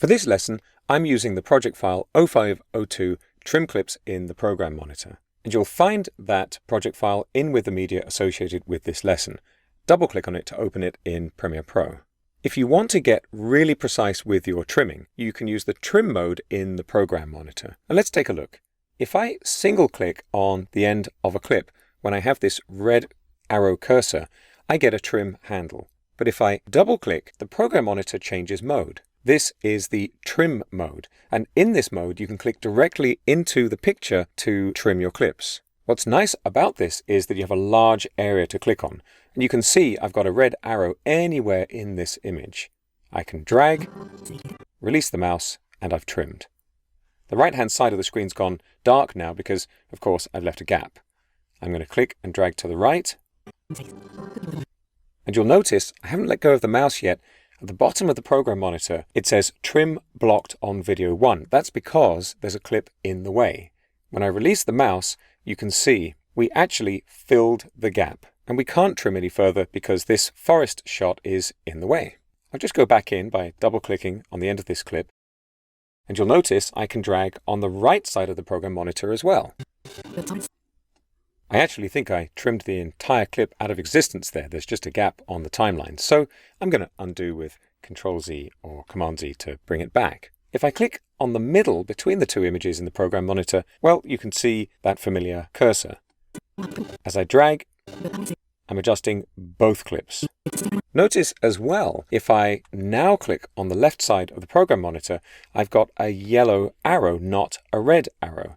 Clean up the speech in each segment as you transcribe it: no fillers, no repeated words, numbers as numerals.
For this lesson, I'm using the project file 0502 trim clips in the Program Monitor. And you'll find that project file in with the media associated with this lesson. Double-click on it to open it in Premiere Pro. If you want to get really precise with your trimming, you can use the trim mode in the Program Monitor. And let's take a look. If I single-click on the end of a clip, when I have this red arrow cursor, I get a trim handle. But if I double-click, the Program Monitor changes mode. This is the trim mode, and in this mode you can click directly into the picture to trim your clips. What's nice about this is that you have a large area to click on, and you can see I've got a red arrow anywhere in this image. I can drag, release the mouse, and I've trimmed. The right-hand side of the screen's gone dark now because, of course, I've left a gap. I'm going to click and drag to the right, and you'll notice I haven't let go of the mouse yet. At the bottom of the Program Monitor, it says Trim Blocked on Video 1. That's because there's a clip in the way. When I release the mouse, you can see we actually filled the gap. And we can't trim any further because this forest shot is in the way. I'll just go back in by double-clicking on the end of this clip. And you'll notice I can drag on the right side of the Program Monitor as well. I actually think I trimmed the entire clip out of existence there. There's just a gap on the timeline. So I'm going to undo with Control-Z or Command-Z to bring it back. If I click on the middle between the two images in the Program Monitor, well, you can see that familiar cursor. As I drag, I'm adjusting both clips. Notice as well, if I now click on the left side of the Program Monitor, I've got a yellow arrow, not a red arrow.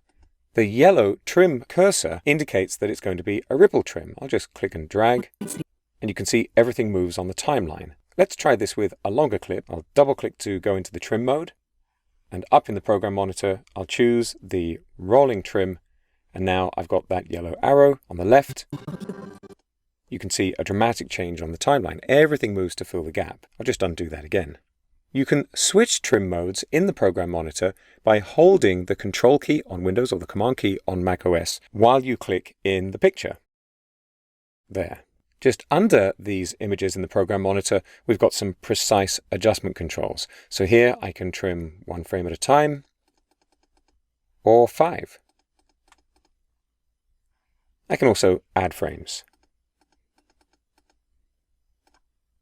The yellow trim cursor indicates that it's going to be a ripple trim. I'll just click and drag, and you can see everything moves on the timeline. Let's try this with a longer clip. I'll double-click to go into the trim mode, and up in the Program Monitor, I'll choose the rolling trim, and now I've got that yellow arrow on the left. You can see a dramatic change on the timeline. Everything moves to fill the gap. I'll just undo that again. You can switch trim modes in the Program Monitor by holding the Control key on Windows or the Command key on macOS while you click in the picture. There. Just under these images in the Program Monitor, we've got some precise adjustment controls. So here I can trim 1 frame at a time, or 5. I can also add frames.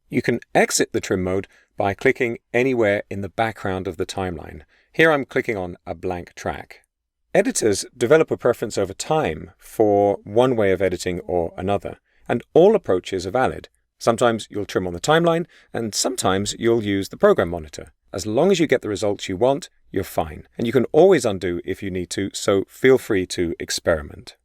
You can exit the trim mode by clicking anywhere in the background of the timeline. Here I'm clicking on a blank track. Editors develop a preference over time for one way of editing or another, and all approaches are valid. Sometimes you'll trim on the timeline, and sometimes you'll use the Program Monitor. As long as you get the results you want, you're fine. And you can always undo if you need to, so feel free to experiment.